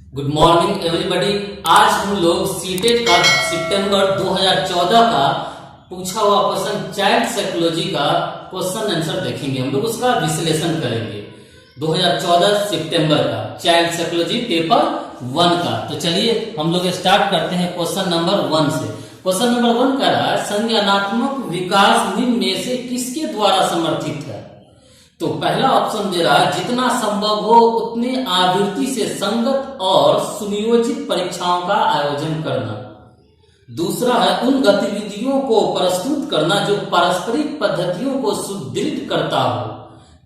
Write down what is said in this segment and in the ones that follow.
Good morning everybody. आज हम लोग सीटेट का सितंबर 2014 का पूछा हुआ क्वेश्चन चाइल्ड साइकोलॉजी का क्वेश्चन आंसर देखेंगे। हम लोग उसका विश्लेषण करेंगे। 2014 सितंबर का चाइल्ड साइकोलॉजी पेपर 1 का। तो चलिए हम लोग स्टार्ट करते हैं क्वेश्चन नंबर 1 से। क्वेश्चन नंबर 1 कह रहा है संज्ञानात्मक विकास निम्न में से किसके द्वारा समर्थित है। तो पहला ऑप्शन दे रहा है जितना संभव हो उतने आवृत्ति से संगत और सुनियोजित परीक्षाओं का आयोजन करना। दूसरा है उन गतिविधियों को प्रस्तुत करना जो पारस्परिक पद्धतियों को सुदृढ़ करता हो।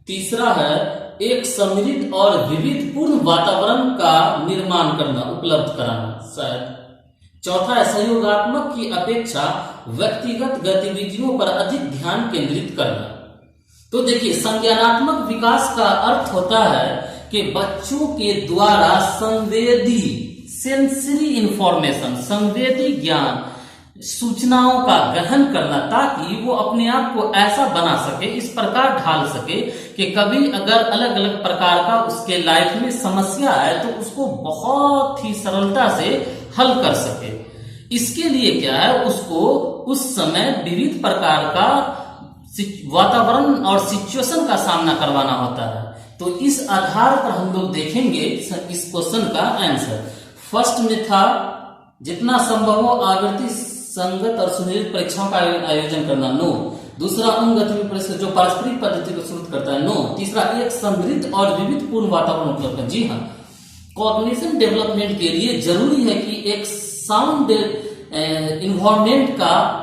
तीसरा है एक समृद्ध और विविधपूर्ण वातावरण का निर्माण करना, उपलब्ध कराना शायद। चौथा है सहयोगात्मक की अपेक्षा व्यक्तिगत गतिविधियों पर अधिक ध्यान केंद्रित करना। तो देखिए संज्ञानात्मक विकास का अर्थ होता है कि बच्चों के द्वारा संवेदी सेंसरी इंफॉर्मेशन, संवेदी ज्ञान, सूचनाओं का ग्रहण करना ताकि वो अपने आप को ऐसा बना सके, इस प्रकार ढाल सके कि कभी अगर अलग अलग प्रकार का उसके लाइफ में समस्या आए तो उसको बहुत ही सरलता से हल कर सके। इसके लिए क्या है, उसको उस समय विविध प्रकार का वातावरण और सिचुएशन का सामना करवाना होता है। तो इस आधार पर हम लोग देखेंगे इस क्वेश्चन का आंसर। फर्स्ट में था जितना संभव हो आवृत्ति संगत और सुनियोजित परीक्षाओं का आयोजन करना, नो। दूसरा उन गतिविधि जो पारस्परिक पद्धति को शुरू करता है, नो। तीसरा एक समृद्ध और विविधपूर्ण वातावरण उपलब्ध है, जी हाँ। कॉग्निशन डेवलपमेंट के लिए जरूरी है कि एक साउंड इन्वायरमेंट का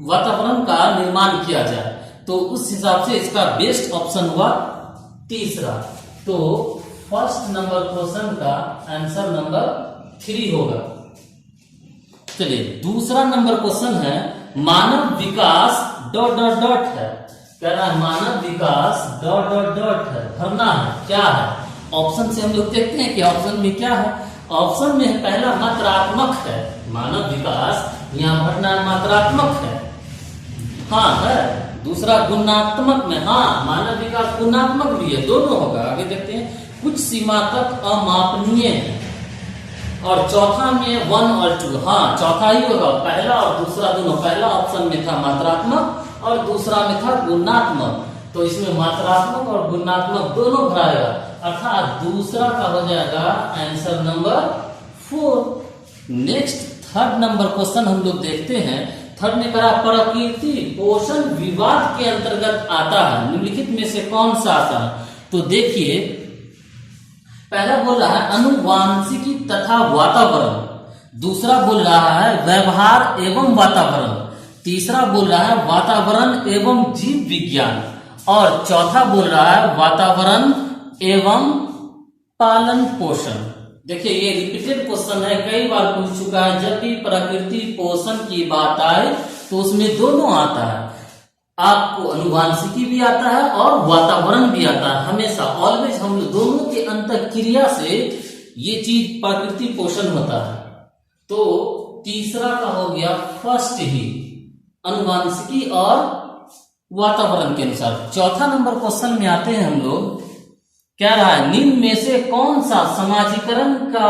वातावरण का निर्माण किया जाए। तो उस हिसाब से इसका बेस्ट ऑप्शन हुआ तीसरा। तो फर्स्ट नंबर क्वेश्चन का आंसर नंबर 3 होगा। चलिए दूसरा नंबर क्वेश्चन है मानव विकास ... है। कह रहा है मानव विकास ... है, भरना है, क्या है। ऑप्शन से हम लोग देखते हैं कि ऑप्शन में क्या है। ऑप्शन में पहला मात्रात्मक है, मानव विकास यहाँ भरना मात्रात्मक है, हाँ है। दूसरा गुणात्मक में, हाँ मानव विकास गुणात्मक भी है, दोनों होगा। आगे देखते हैं कुछ सीमा तक अमापनीय है। और चौथा में 1 और 2, हाँ चौथा ही होगा, पहला और दूसरा दोनों। पहला ऑप्शन में था मात्रात्मक और दूसरा में था गुणात्मक, तो इसमें मात्रात्मक और गुणात्मक दोनों भराएगा, अर्थात दूसरा का हो जाएगा answer number 4। Next third number question हम लोग देखते हैं। थर्ड ने कहा प्रकृति पोषण विवाद के अंतर्गत आता है, निम्नलिखित में से कौन सा आता है। तो देखिए पहला बोल रहा है अनुवांशिकी तथा वातावरण, दूसरा बोल रहा है व्यवहार एवं वातावरण, तीसरा बोल रहा है वातावरण एवं जीव विज्ञान, और चौथा बोल रहा है वातावरण एवं पालन पोषण। देखिए ये रिपीटेड क्वेश्चन है, कई बार पूछ चुका है। जब भी प्रकृति पोषण की बात आए तो उसमें दोनों आता है, आपको अनुवांशिकी भी आता है और वातावरण भी आता है। हमेशा ऑलवेज हम दोनों के अंतःक्रिया से ये चीज प्रकृति पोषण होता है। तो तीसरा का हो गया फर्स्ट ही, अनुवांशिकी और वातावरण के अनुसार। चौथा नंबर क्वेश्चन में आते हैं हम लोग। क्या रहा है निम्न में से कौन सा समाजीकरण का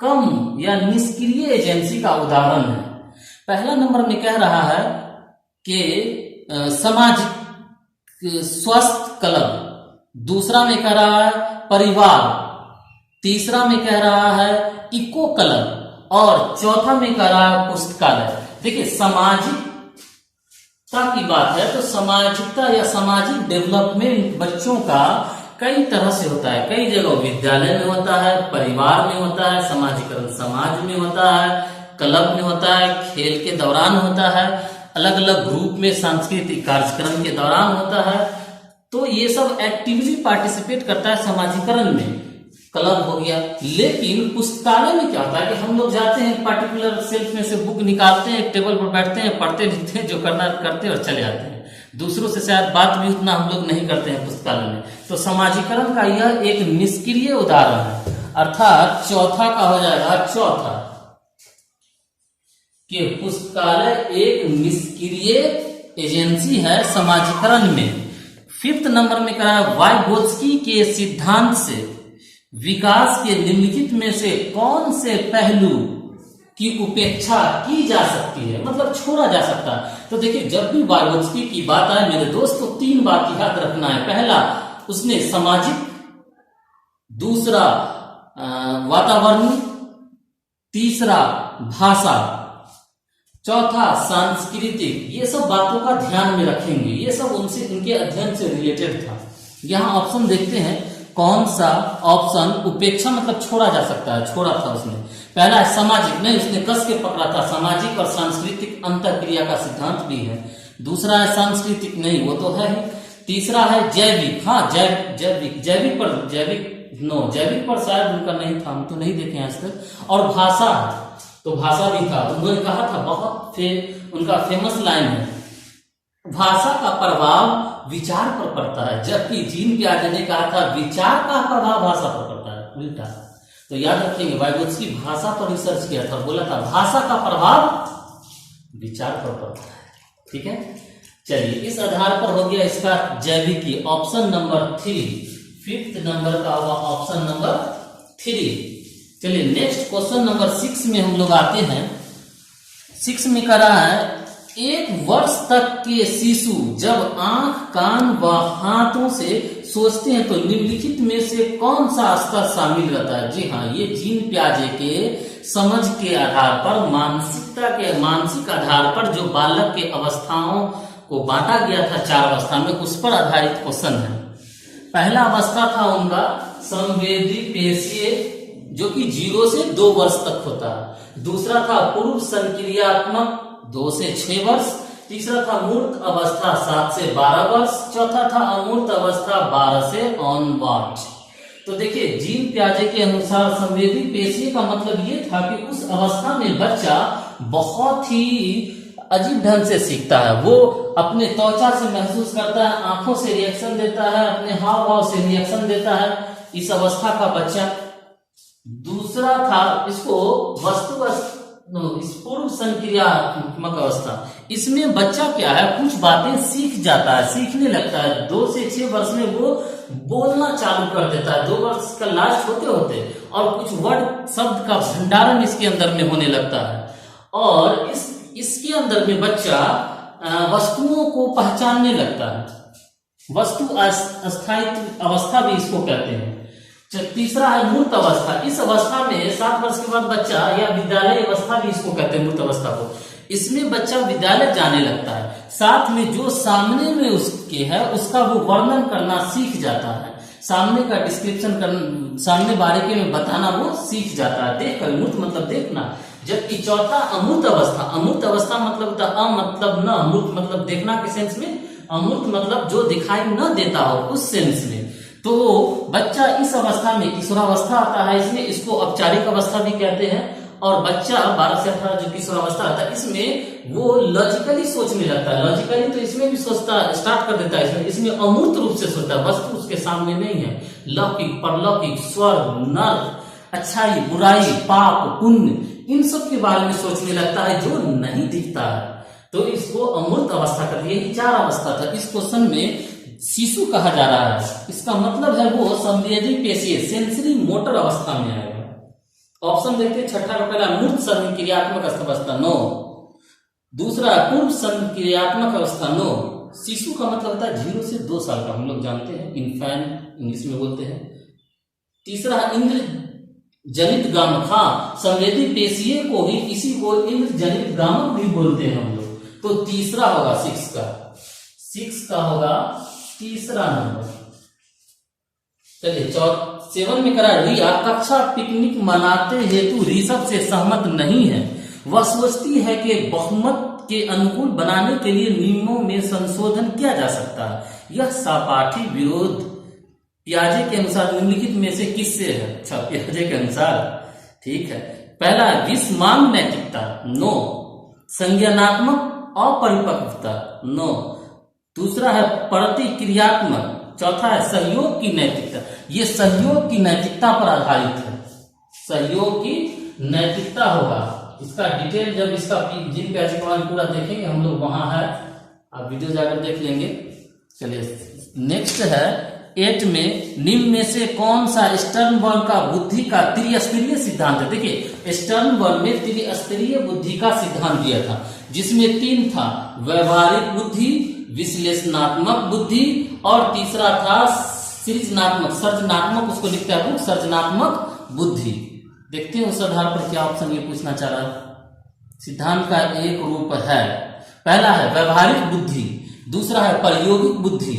कम या निष्क्रिय एजेंसी का उदाहरण है। पहला नंबर में कह रहा है कि सामाजिक स्वास्थ्य क्लब, दूसरा में कह रहा है परिवार, तीसरा में कह रहा है इको क्लब, और चौथा में कह रहा है पुस्तकालय। देखिए सामाजिकता की बात है तो सामाजिकता या सामाजिक डेवलपमेंट बच्चों का कई तरह से होता है। कई जगह विद्यालय में होता है, परिवार में होता है, समाजीकरण समाज में होता है, क्लब में होता है, खेल के दौरान होता है, अलग अलग ग्रुप में सांस्कृतिक कार्यक्रम के दौरान होता है। तो ये सब एक्टिवली पार्टिसिपेट करता है समाजीकरण में, क्लब हो गया। लेकिन पुस्तकालय में क्या होता है कि हम लोग जाते हैं पार्टिकुलर सेल्फ में से बुक निकालते हैं, एक टेबल पर बैठते हैं, पढ़ते लिखते हैं, जो करना करते हैं और चले आते हैं। दूसरों से शायद बात भी उतना हम लोग नहीं करते हैं पुस्तकालय में। तो समाजीकरण का यह एक निष्क्रिय उदाहरण है, अर्थात चौथा का हो जाएगा चौथा कि पुस्तकालय एक निष्क्रिय एजेंसी है समाजीकरण में। फिफ्थ नंबर में कहा वाइगोत्स्की के सिद्धांत से विकास के निम्नलिखित में से कौन से पहलू की उपेक्षा की जा सकती है, मतलब छोड़ा जा सकता है। तो देखिए, जब भी वाइगोत्स्की की बात आए मेरे दोस्त, तो 3 बात याद रखना है। पहला, उसने सामाजिक, दूसरा वातावरणीय, तीसरा भाषा, चौथा सांस्कृतिक। ये सब बातों का ध्यान में रखेंगे, ये सब उनके अध्ययन से रिलेटेड था। यहाँ ऑप्शन देखते हैं, कौन सा ऑप्शन उपेक्षा मतलब छोड़ा जा सकता है, छोड़ा था उसने। पहला है सामाजिक, नहीं उसने कस के पकड़ा था, सामाजिक और सांस्कृतिक अंतःक्रिया का सिद्धांत भी है। दूसरा है सांस्कृतिक, नहीं वो तो है ही। तीसरा है जैविक, हाँ जैविक पर शायद उनका नहीं था, हम तो नहीं देखे आज तक। और भाषा है, तो भाषा भी था। उन्होंने कहा था, बहुत उनका फेमस लाइन है, भाषा का प्रभाव विचार पर पड़ता है, जबकि जीन पियाजे ने कहा था विचार का प्रभाव भाषा पर पड़ता है, उल्टा। तो याद रखेंगे, वाइगोत्स्की भाषा पर रिसर्च किया था, बोला था भाषा का प्रभाव विचार पर पड़ता है। ठीक है, चलिए इस आधार पर हो गया इसका जैविकी, ऑप्शन नंबर 3। 5th नंबर का होगा ऑप्शन नंबर 3। चलिए नेक्स्ट क्वेश्चन नंबर 6 में हम लोग आते हैं। 6 में कह रहा है, 1 वर्ष तक के शिशु जब आंख, कान व हाथों से सोचते हैं तो निम्नलिखित में से कौन सा स्तर शामिल रहता है। जी हाँ, ये जीन पियाजे के समझ के आधार पर, मानसिक आधार पर जो बालक के अवस्थाओं को बांटा गया था 4 अवस्था में, उस पर आधारित क्वेश्चन है। पहला अवस्था था उनका संवेदी पेशीय, जो कि 0 से 2 वर्ष तक होता है। दूसरा था पूर्व संक्रियात्मक, 2 से 6 वर्ष। तीसरा था मूर्त अवस्था, 7 से 12 वर्ष। चौथा था अमूर्त अवस्था, 12 से ऑनवर्ड। तो देखिए, जीन पियाजे के अनुसार संवेदी पेशीय का मतलब ये था कि उस अवस्था में बच्चा बहुत ही अजीब ढंग से सीखता है। वो अपने त्वचा से महसूस करता है, आंखों से रिएक्शन देता है, अपने हाव भाव से रिएक्शन देता है, इस अवस्था का बच्चा। दूसरा था इसको इस पूर्व संक्रियात्मक अवस्था, इसमें बच्चा क्या है, कुछ बातें सीख जाता है, सीखने लगता है। 2 से 6 वर्ष में वो बोलना चालू कर देता है, 2 वर्ष का लास्ट होते होते, और कुछ वर्ड शब्द का भंडारण इसके अंदर में होने लगता है। और इसके अंदर में बच्चा वस्तुओं को पहचानने लगता है, वस्तु अस्थायित्व अवस्था भी इसको कहते हैं। तीसरा है मूर्त अवस्था, इस अवस्था में 7 वर्ष के बाद बच्चा, या विद्यालय अवस्था भी इसको कहते हैं मूर्त अवस्था को, इसमें बच्चा विद्यालय जाने लगता है, साथ में जो सामने में उसके है उसका वो वर्णन करना सीख जाता है, सामने का डिस्क्रिप्शन करना, सामने बारे में बताना वो सीख जाता है, देख कर, मूर्त मतलब देखना। जबकि चौथा अमूर्त अवस्था, अमूर्त अवस्था मतलब होता है मतलब न, मूर्त मतलब देखना के सेंस में, अमूर्त मतलब जो दिखाई न देता हो उस सेंस में। तो बच्चा इस अवस्था में किशोरावस्था आता है, इसमें इसको औपचारिक अवस्था भी कहते हैं। और बच्चा 12 से 18 जो किशोरावस्था आता है, इसमें वो लॉजिकली सोचने लगता है, लॉजिकली तो इसमें भी सोचता स्टार्ट कर देता है, इसमें अमूर्त रूप से सोचता है, वस्तु उसके सामने नहीं है, लौकिक, परलौकिक, स्वर्ग, नर्क, अच्छाई, बुराई, पाप, पुण्य, इन सब के बारे में सोचने लगता है जो नहीं दिखता है। तो इसको अमूर्त अवस्था कहते हैं। यही 4 अवस्था था। इस क्वेश्चन में शिशु कहा जा रहा है, इसका मतलब है वो संवेदी पेशीय, सेंसरी मोटर अवस्था में आएगा। ऑप्शन देखते हैं, छठा का पहला मूर्त संक्रियात्मक अवस्था, नो। दूसरा पूर्व संक्रियात्मक अवस्था, नो। शिशु का मतलब होता है 0 से 2 साल का, हम लोग जानते हैं, इन्फेंट इंग्लिश में बोलते हैं। तीसरा इंद्र जनित गामक, हाँ संवेदी पेशीय को ही, इसी को इंद्र जनित गामक भी बोलते हैं हम लोग। तो तीसरा होगा 6 का होगा तीसरा नंबर। चलिए 7 में करा, रिया कक्षा पिकनिक मनाते हेतु ऋषभ से सहमत नहीं है, वह सोचती है कि बहुमत के अनुकूल बनाने के लिए नियमों में संशोधन किया जा सकता है। यह सहपाठी विरोध पियाजे के अनुसार निम्नलिखित में से किससे है। अच्छा, पियाजे के अनुसार, ठीक है। पहला है विस्मांग नैतिकता, नो। संज्ञानात्मक अपरिपक्वता, नो। दूसरा है प्रतिक्रियात्मक, चौथा है सहयोग की नैतिकता। ये सहयोग की नैतिकता पर आधारित है, सहयोग की नैतिकता होगा। इसका डिटेल जब इसका जीन पियाजे के बारे में पूरा देखेंगे हम लोग, वहां है, आप वीडियो जाकर देख लेंगे। चलिए नेक्स्ट है 8 में निम्न में से कौन सा स्टर्नबर्ग का बुद्धि का त्रिस्तरीय सिद्धांत है? देखिए स्टर्नबर्ग ने त्रिस्तरीय बुद्धि का सिद्धांत दिया था, जिसमें 3 था, व्यवहारिक बुद्धि, विश्लेषणात्मक बुद्धि और तीसरा था सर्जनात्मक, उसको लिखते हैं सर्जनात्मक बुद्धि। देखते हैं उस आधार पर क्या ऑप्शन ये पूछना चाह रहा है। सिद्धांत का एक रूप है, पहला है व्यवहारिक बुद्धि, दूसरा है प्रायोगिक बुद्धि,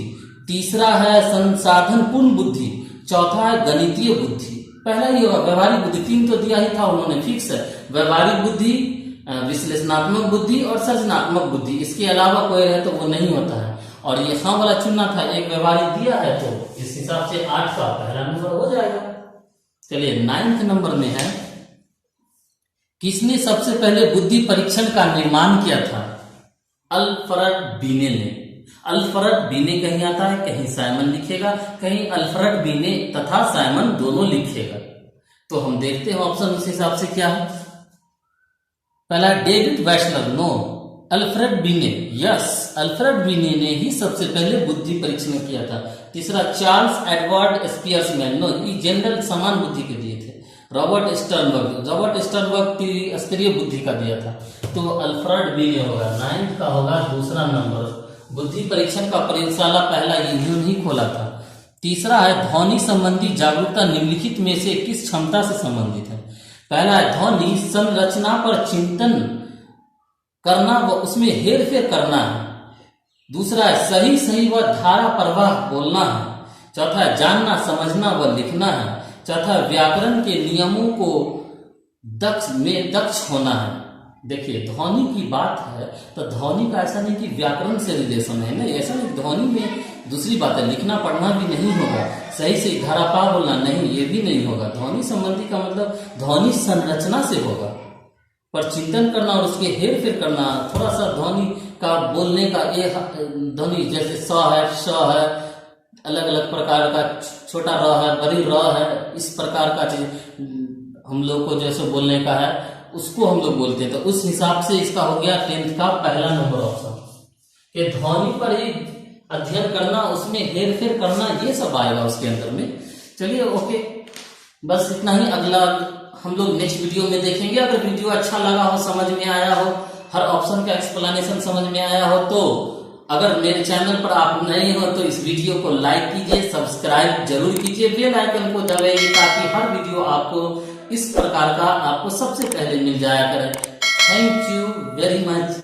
तीसरा है संसाधनपूर्ण बुद्धि, चौथा है गणितीय बुद्धि। पहला ही होगा व्यवहारिक बुद्धि, 3 तो दिया ही था उन्होंने फिक्स है, व्यवहारिक बुद्धि, विश्लेषणात्मक बुद्धि और सृजनात्मक बुद्धि। इसके अलावा कोई रहे तो वो नहीं होता है, और ये हाँ वाला चुनना था, एक व्यवहारिक दिया है तो इस हिसाब से 8 का पहला नंबर हो जाएगा। चलिए 9th नंबर में है, किसने सबसे पहले बुद्धि परीक्षण का निर्माण किया था? अल्फ्रेड बीने ने। अल्फ्रेड बीने कहीं आता है, कहीं साइमन लिखेगा, कहीं अल्फ्रेड बीने तथा साइमन दोनों लिखेगा। तो हम देखते हैं ऑप्शन उस हिसाब से क्या है। पहला डेविड वैशलर, नो। अल्फ्रेड बीने, यस, अल्फ्रेड बीने ने ही सबसे पहले बुद्धि परीक्षण किया था। तीसरा चार्ल्स एडवर्ड स्पियर्समैन, नो, ये जनरल समान बुद्धि के दिए थे। रॉबर्ट स्टर्नबर्ग त्रिस्तरीय बुद्धि का दिया था, तो अल्फ्रेड बीने होगा। 9th का होगा दूसरा नंबर। बुद्धि परीक्षण का प्रयोगशाला पहला इन्होंने ही खोला था। तीसरा है ध्वनि संबंधी जागरूकता निम्नलिखित में से किस क्षमता से संबंधित है? पहला है ध्वनि संरचना पर चिंतन करना व उसमें हेरफेर करना है। दूसरा है सही व धारा प्रवाह बोलना है। चौथा है जानना, समझना व लिखना है। चौथा व्याकरण के नियमों को दक्ष होना है। देखिए ध्वनि की बात है तो ध्वनि का ऐसा नहीं कि व्याकरण से रिलेशन है ना, ऐसा नहीं, ध्वनि में दूसरी बात है, लिखना पढ़ना भी नहीं होगा, सही धारापार बोलना नहीं, ये भी नहीं होगा। ध्वनि संबंधी का मतलब ध्वनि संरचना से होगा, पर चिंतन करना और उसके हेर फेर करना, थोड़ा सा ध्वनि का बोलने का, ये ध्वनि जैसे स है, श है, अलग अलग प्रकार का, छोटा र है, बड़ी र है, इस प्रकार का चीज हम लोग को जैसे बोलने का है उसको हम लोग बोलते हैं। तो उस हिसाब से इसका हो गया 10th का पहला नंबर ऑप्शन, कि ध्वनि पर ही अध्ययन करना, उसमें हेर फेर करना, ये सब आएगा उसके अंदर में। चलिए ओके, बस इतना ही। अगला हम लोग नेक्स्ट वीडियो में देखेंगे। अगर वीडियो अच्छा लगा हो, समझ में आया हो, हर ऑप्शन का एक्सप्लेनेशन समझ में आया हो, तो अगर मेरे चैनल पर आप नए हो तो इस वीडियो को लाइक कीजिए, सब्सक्राइब जरूर कीजिए, बेल आइकन को दबाइए ताकि हर वीडियो आपको इस प्रकार का आपको सबसे पहले मिल जाया करे। Thank you very much.